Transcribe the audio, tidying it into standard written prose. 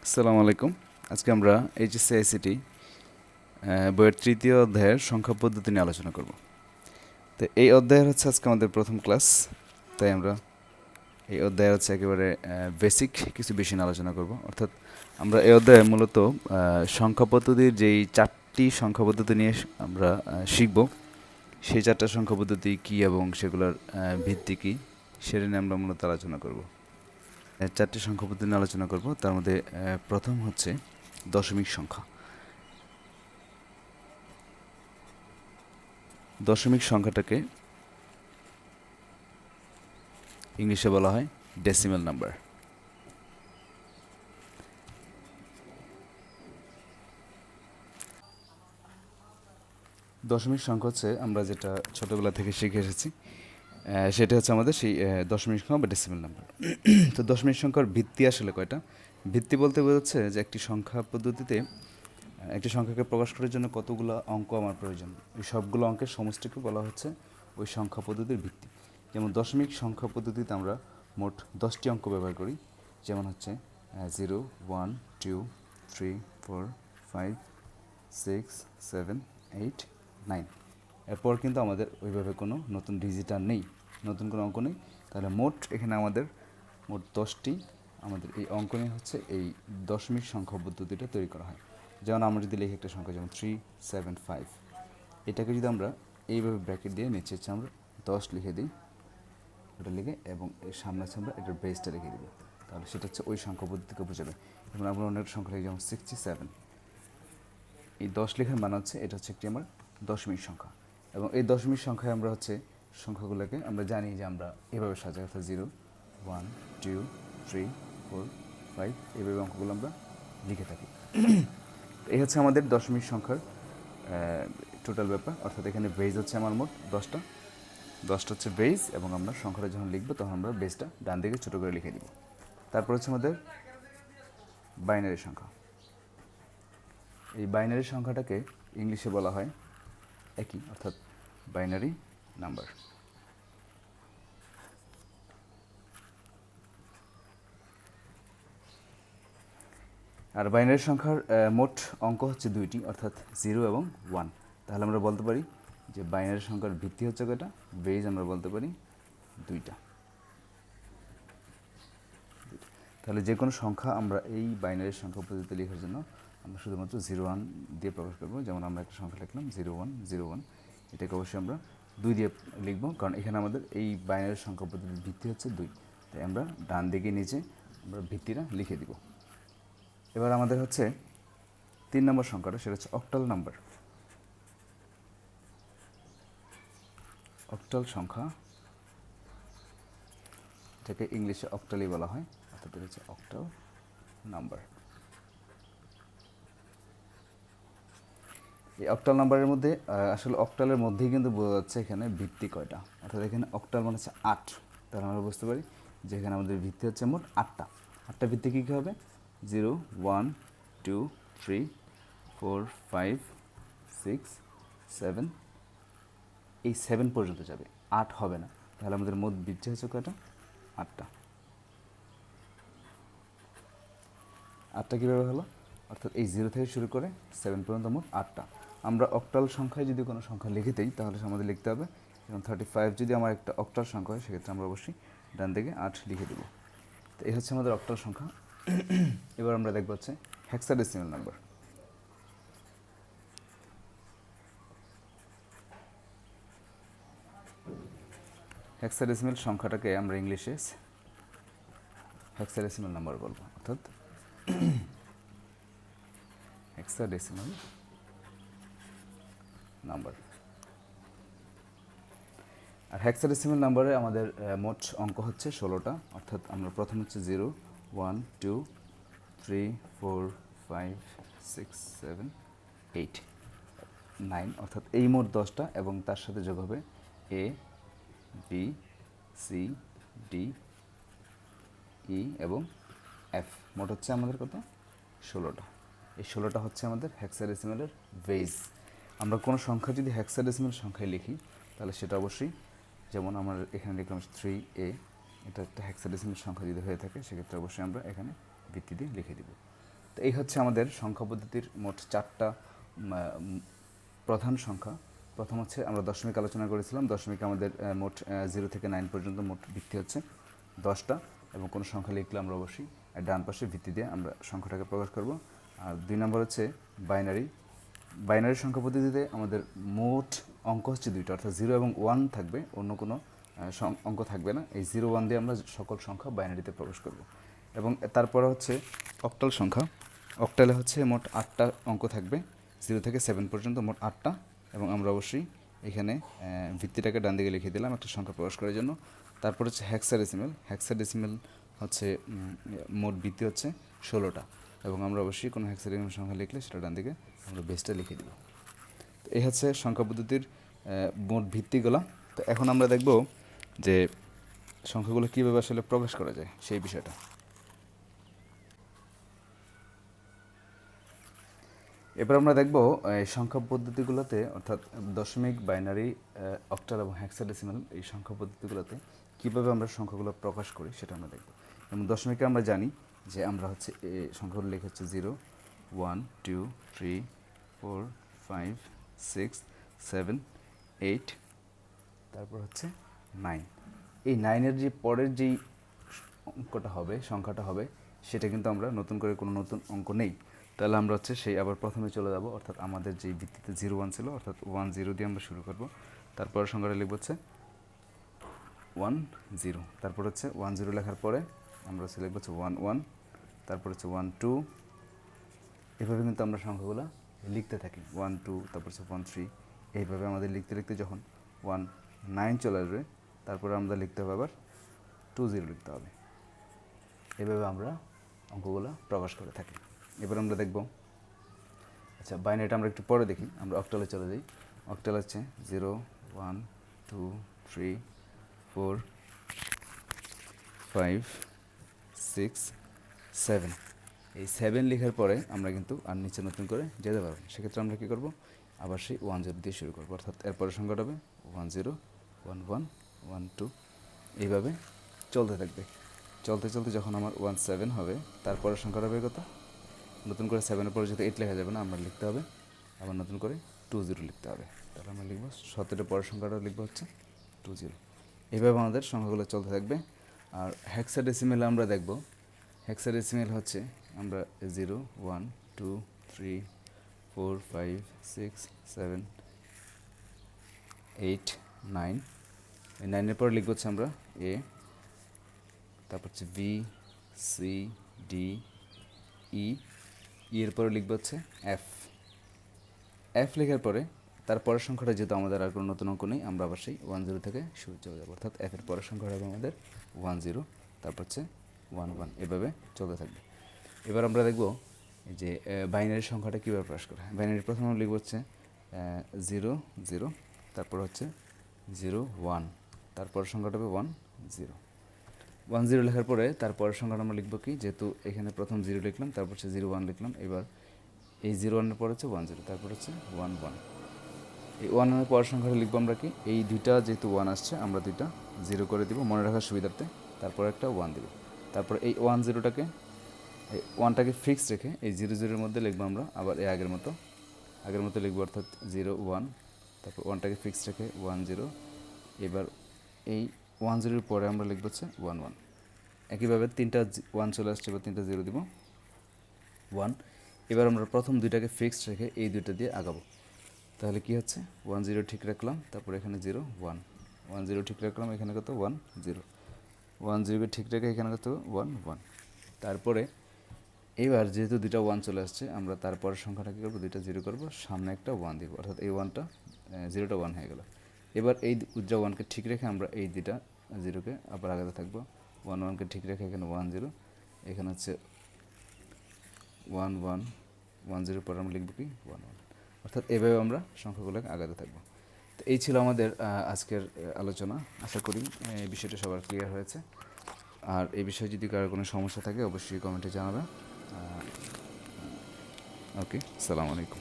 আসসালামু আলাইকুম। আজকে আমরা এইচএসসি আইসিটি বইয়ের তৃতীয় অধ্যায়ের সংখ্যা পদ্ধতি নিয়ে আলোচনা করব। তো এই অধ্যায়ের হচ্ছে আজকে আমাদের প্রথম ক্লাস, তাই আমরা এই অধ্যায়ের হচ্ছে একেবারে বেসিক কিছু বিষয় নিয়ে আলোচনা করব। অর্থাৎ আমরা এই অধ্যায়ে মূলত সংখ্যা পদ্ধতির যেই চারটি সংখ্যা পদ্ধতি নিয়ে আমরা শিখব, সেই চারটা সংখ্যা পদ্ধতি কী এবং সেগুলোর ভিত্তি কী সেটা নিয়ে আমরা মূলত আলোচনা করব। চারটি সংখ্যা পদ্ধতি নিয়ে আলোচনা করব। তার মধ্যে প্রথম হচ্ছে দশমিক সংখ্যা। দশমিক সংখ্যাটাকে ইংলিশে বলা হয় ডেসিমেল নাম্বার। দশমিক সংখ্যা হচ্ছে আমরা যেটা ছোটোবেলা থেকে শিখে এসেছি, সেটা হচ্ছে আমাদের সেই দশমিক সংখ্যা বা ডেসিমেল নাম্বার। তো দশমিক সংখ্যার ভিত্তি আসলে কয়টা? ভিত্তি বলতে বোঝাচ্ছে যে একটি সংখ্যা পদ্ধতিতে একটি সংখ্যাকে প্রকাশ করার জন্য কতগুলো অঙ্ক আমার প্রয়োজন, এই সবগুলো অঙ্কের সমষ্টিকে বলা হচ্ছে ওই সংখ্যা পদ্ধতির ভিত্তি। যেমন দশমিক সংখ্যা পদ্ধতিতে আমরা মোট 10টি অঙ্ক ব্যবহার করি, যেমন হচ্ছে 0, 1, 2, 3, 4, 5, 6, 7, 8, 9। এরপর কিন্তু আমাদের ওইভাবে কোনো নতুন ডিজিট আর নেই, নতুন কোনো অঙ্ক নেই। তাহলে মোট এখানে আমাদের মোট 10টি আমাদের এই অঙ্ক নিয়ে হচ্ছে এই দশমিক সংখ্যা পদ্ধতিটা তৈরি করা হয়। যেমন আমরা যদি লিখি একটা সংখ্যা, যেমন 3, 7, 5, এটাকে যদি আমরা এইভাবে ব্র্যাকেট দিয়ে নিচে হচ্ছে আমরা 10 লিখে দিই, ওটা লিখে, এবং এর সামনে হচ্ছে আমরা এটার বেসটা লিখে দিব, তাহলে সেটা হচ্ছে ওই সংখ্যা পদ্ধতিকে বোঝাবে। এবং আমরা অন্য একটা সংখ্যা লিখি, যেমন 67, এই 10 লেখার মানে হচ্ছে এটা হচ্ছে একটি আমার দশমিক সংখ্যা। এবং এই দশমিক সংখ্যায় আমরা হচ্ছে সংখ্যাগুলোকে আমরা জানি যে আমরা এভাবে সাজাই, অর্থাৎ 0, 1, 2, 3, 4, 5, এইভাবে অঙ্কগুলো আমরা লিখে থাকি। এই হচ্ছে আমাদের দশমিক সংখ্যার টোটাল ব্যাপার। অর্থাৎ এখানে বেজ হচ্ছে আমার মোট 10টা হচ্ছে বেজ, এবং আমরা সংখ্যাটা যখন লিখবো তখন আমরা বেজটা ডান দিকে ছোটো করে লিখে দিব। তারপর হচ্ছে আমাদের বাইনারি সংখ্যা। এই বাইনারি সংখ্যাটাকে ইংলিশে বলা হয় একই, অর্থাৎ বাইনারি নাম্বার। আর বাইনারি সংখ্যার মোট অঙ্ক হচ্ছে 2টি, অর্থাৎ 0 এবং 1। তাহলে আমরা বলতে পারি যে বাইনারি সংখ্যার ভিত্তি হচ্ছে কয়টা, বেজ আমরা বলতে পারি 2টা। তাহলে যে কোনো সংখ্যা আমরা এই বাইনারি সংখ্যা পদ্ধতিতে লেখার জন্য আমরা শুধুমাত্র 0, 1 দিয়ে প্রকাশ করবো। যেমন আমরা একটা সংখ্যা লিখলাম 0, 1, 0, 1, এটাকে অবশ্যই আমরা 2 দিয়ে লিখব, কারণ এখানে আমাদের এই বাইনারি সংখ্যা পদ্ধতির ভিত্তি হচ্ছে 2। তাই আমরা ডান দিকে নিচে আমরা ভিত্তিটা লিখে দিব। এবার আমাদের হচ্ছে 3 নম্বর সংখ্যাটা, সেটা হচ্ছে অক্টাল নাম্বার। অক্টাল সংখ্যা, এটাকে ইংলিশে অক্টালই বলা হয়, অর্থাৎ এটা হচ্ছে অক্টাল নাম্বার। এই অক্টাল নাম্বারের মধ্যে আসলে অক্টালের মধ্যেই কিন্তু বোঝা যাচ্ছে এখানে ভিত্তি কয়টা, অর্থাৎ এখানে অক্টাল মানে হচ্ছে 8। তাহলে আমরা বুঝতে পারি যে এখানে আমাদের ভিত্তি হচ্ছে মোট 8টা ভিত্তি কী কী হবে, 0, 1, 2, 3, 4, 5, 6, 7, এই 7 পর্যন্ত যাবে, 8 হবে না। তাহলে আমাদের মোট ভিত্তি হচ্ছে কয়টা, 8টা। 8টা কীভাবে হলো, অর্থাৎ এই 0 থেকে শুরু করে 7 পর্যন্ত মোট 8টা। আমরা অক্টাল সংখ্যায় যদি কোনো সংখ্যা লিখে দিই তাহলে আমাদের লিখতে হবে, যেমন 35 যদি আমার একটা অক্টাল সংখ্যা হয়, সেক্ষেত্রে আমরা অবশ্যই ডান দিকে 8 লিখে দেবো। তো এই হচ্ছে আমাদের অক্টাল সংখ্যা। এবার আমরা দেখবো হচ্ছে হেক্সাডেসিমাল নাম্বার। হেক্সাডেসিমাল সংখ্যাটাকে আমরা ইংলিশে হেক্সাডেসিমাল নাম্বার বলবো, অর্থাৎ হেক্সাডেসিমাল নাম্বার। আর হেক্সাডেসিমাল নাম্বারে আমাদের মোট অঙ্ক হচ্ছে 16টা, অর্থাৎ আমরা প্রথম হচ্ছে 0, 1, 2, 3, 4, 5, 6, 7, 8, 9, অর্থাৎ এই মোট 10টা, এবং তার সাথে যোগ হবে A, B, C, D, E এবং F। মোট হচ্ছে আমাদের কত, 16টা। এই 16টা হচ্ছে আমাদের হেক্সাডেসিমালের বেজ। আমরা কোনো সংখ্যা যদি হেক্সাডেসিমাল সংখ্যায় লিখি তাহলে সেটা অবশ্যই, যেমন আমরা এখানে লিখলাম 3A, এটা একটা হেক্সাডেসিমাল সংখ্যা যদি হয়ে থাকে সেক্ষেত্রে অবশ্যই আমরা এখানে ভিত্তি দিয়ে লিখে দিব। তো এই হচ্ছে আমাদের সংখ্যা পদ্ধতির মোট 4টা প্রধান সংখ্যা। প্রথম হচ্ছে আমরা দশমিক আলোচনা করেছিলাম। দশমিক আমাদের মোট 0 থেকে 9 পর্যন্ত মোট ভিত্তি হচ্ছে 10টা, এবং কোনো সংখ্যা লিখলে আমরা অবশ্যই ডান পাশে ভিত্তি দিয়ে আমরা সংখ্যাটাকে প্রকাশ করব। আর 2 নম্বর হচ্ছে বাইনারি। বাইনারি সংখ্যা পদ্ধতিতে আমাদের মোট অঙ্ক হচ্ছে 2টা, অর্থাৎ 0 এবং 1 থাকবে, অন্য কোনো অঙ্ক থাকবে না। এই 0, 1 দিয়ে আমরা সকল সংখ্যা বাইনারিতে প্রকাশ করব। এবং তারপরে হচ্ছে অক্টাল সংখ্যা। অক্টালে হচ্ছে মোট 8টা অঙ্ক থাকবে, 0 থেকে 7 পর্যন্ত মোট 8টা, এবং আমরা অবশ্যই এখানে ভিত্তিটাকে ডান দিকে লিখে দিলাম একটা সংখ্যা প্রকাশ করার জন্য। তারপর হচ্ছে হেক্সাডেসিমেল। হেক্সাডেসিমেল হচ্ছে মোট ভিত্তি হচ্ছে 16টা, এবং আমরা অবশ্যই কোনো হেক্সাডেসিমেল সংখ্যা লিখলে সেটা ডান দিকে আমরা বেসটা লিখে দেব। তো এই হচ্ছে সংখ্যা পদ্ধতির মোট ভিত্তিগুলো। তো এখন আমরা দেখব যে সংখ্যাগুলো কীভাবে আসলে প্রকাশ করা যায় সেই বিষয়টা। এবার আমরা দেখব এই সংখ্যা পদ্ধতিগুলোতে, অর্থাৎ দশমিক, বাইনারি, অক্টাল এবং হেক্সাডেসিমাল, এই সংখ্যা পদ্ধতিগুলোতে কীভাবে আমরা সংখ্যাগুলো প্রকাশ করি সেটা আমরা দেখব। যেমন দশমিকে আমরা জানি যে আমরা হচ্ছে এই সংখ্যাগুলো লিখে হচ্ছে 0, 1, 2, 3, 4, 5, 6, 7, 8, তারপর হচ্ছে 9। এই 9-এর যে পরের যেই অঙ্কটা হবে, সংখ্যাটা হবে, সেটা কিন্তু আমরা নতুন করে কোনো নতুন অঙ্ক নেই। তাহলে আমরা হচ্ছে সেই আবার প্রথমে চলে যাব, অর্থাৎ আমাদের যেই ভিত্তিতে 0, 1 ছিল, অর্থাৎ 1, 0 দিয়ে আমরা শুরু করব। তারপর সংখ্যাটা লিখব হচ্ছে 1, 0। তারপর হচ্ছে 1, 0 লেখার পরে আমরা হচ্ছে লিখব হচ্ছে 1, 1, তারপর হচ্ছে 1, 2। এভাবে কিন্তু আমরা সংখ্যাগুলো লিখতে থাকি, 1, 2, তারপর হচ্ছে 1, 3। এইভাবে আমাদের লিখতে লিখতে যখন 1, 9 চলে আসবে, তারপরে আমরা লিখতে হবে আবার 2, 0 লিখতে হবে। এভাবে আমরা অঙ্কগুলো প্রকাশ করে থাকি। এবার আমরা দেখব, আচ্ছা বাইনারিটা আমরা একটু পরে দেখি, আমরা অক্টালে চলে যাই। অক্টাল হচ্ছে 0, 1, 2, 3, 4, 5, 6, 7। এই 7 লেখার পরে আমরা কিন্তু আর নিচে নতুন করে যেতে পারবো। সেক্ষেত্রে আমরা কী করব, আবার সেই 1, 0 দিয়ে শুরু করবো, অর্থাৎ এরপরে সংখ্যাটা হবে 1, 0, 1, 1, 1, 2। এইভাবে চলতে থাকবে। চলতে চলতে যখন আমার 1, 7 হবে, তারপরের সংখ্যাটা হবে কত, নতুন করে 7-এর পরে যেহেতু 8 লেখা যাবে না, আমরা লিখতে হবে আবার নতুন করে 2, 0 লিখতে হবে। তাহলে আমরা লিখব 17-এর পরের সংখ্যাটা লিখবো হচ্ছে 2, 0। এইভাবে আমাদের সংখ্যাগুলো চলতে থাকবে। আর হেক্সাডেসিমেলে আমরা দেখব, হেক্সাডেসিমেল হচ্ছে আমরা 0, 1, 2, 3, 4, 5, 6, 7, 8, 9। এই 9-এর পরে লিখবো হচ্ছে আমরা A, তারপর হচ্ছে B, C, D, E, এর পরে লিখবো হচ্ছে F। F লেখার পরে তারপরের সংখ্যাটা যেহেতু আমাদের আর কোনো নতুন অঙ্ক নেই, আমরা আবার সেই 1, 0 থেকে শুরু চলে যাবো, অর্থাৎ F এর পরের সংখ্যাটা হবে আমাদের 1, 0, তারপর হচ্ছে 1, 1। এভাবে চলতে থাকবে। এবার আমরা দেখব যে বাইনারি সংখ্যাটা কীভাবে প্রকাশ করা হয়। বাইনারি প্রথমে আমরা লিখবো হচ্ছে 0, 0, তারপর হচ্ছে 0, 1, তারপর সংখ্যাটা হবে 1, 0। 1, 0 লেখার পরে তারপরের সংখ্যাটা আমরা লিখবো কি, যেহেতু এখানে প্রথম 0 লিখলাম, তারপর হচ্ছে 0, 1 লিখলাম। এবার এই 0, 1-এর পর হচ্ছে 1, 0, তারপর হচ্ছে 1, 1। এই 1-এর পরের সংখ্যাটা লিখবো আমরা কি, এই দুইটা যেহেতু 1 আসছে, আমরা দুইটা 0 করে দিব মনে রাখার সুবিধার্থে, তারপর একটা 1 দিব। তারপর এই 1, 0টাকে, এই 1টাকে ফিক্স রেখে এই 0, 0-এর মধ্যে লিখবো আমরা আবার এই আগের মতো লিখবো, অর্থাৎ 0, 1, তারপর 1টাকে ফিক্স রেখে 1, 0। এবার এই 1, 0-এর পরে আমরা লিখবো হচ্ছে 1, 1। একইভাবে 3টা 1 চলে আসছে, এবার 3টা 0 দিব, 1। এবার আমরা প্রথম দুইটাকে ফিক্সড রেখে এই দুইটা দিয়ে আগাবো। তাহলে কি হচ্ছে, 1, 0 ঠিক রাখলাম, তারপর এখানে 0, 1, 1, 0 ঠিক রাখলাম, এখানে কত 1, 0, 1, 0-কে ঠিক রেখে এখানে কত 1, 1। তারপরে এবার যেহেতু দুইটা 1 চলে আসছে, আমরা তারপরের সংখ্যাটা কী করবো, দুইটা 0 করবো, সামনে একটা 1 দিব, অর্থাৎ এই 1টা 0টা 1 হয়ে গেল। এবার এই দুইটা 1-কে ঠিক রেখে আমরা এই দুইটা 0-কে আবার আগাতে থাকবো। 1, 1-কে ঠিক রেখে এখানে 1, 0, এখানে হচ্ছে 1, 1, 1, 0 পরে আমরা লিখবো কি 1, 1, অর্থাৎ এভাবে আমরা সংখ্যাগুলোকে আগাতে থাকবো। তো এই ছিল আমাদের আজকের আলোচনা। আশা করি এই বিষয়টা সবার ক্লিয়ার হয়েছে। আর এই বিষয়ে যদি কারো কোনো সমস্যা থাকে অবশ্যই কমেন্টে জানাবেন। ওকে, আসসালামু আলাইকুম।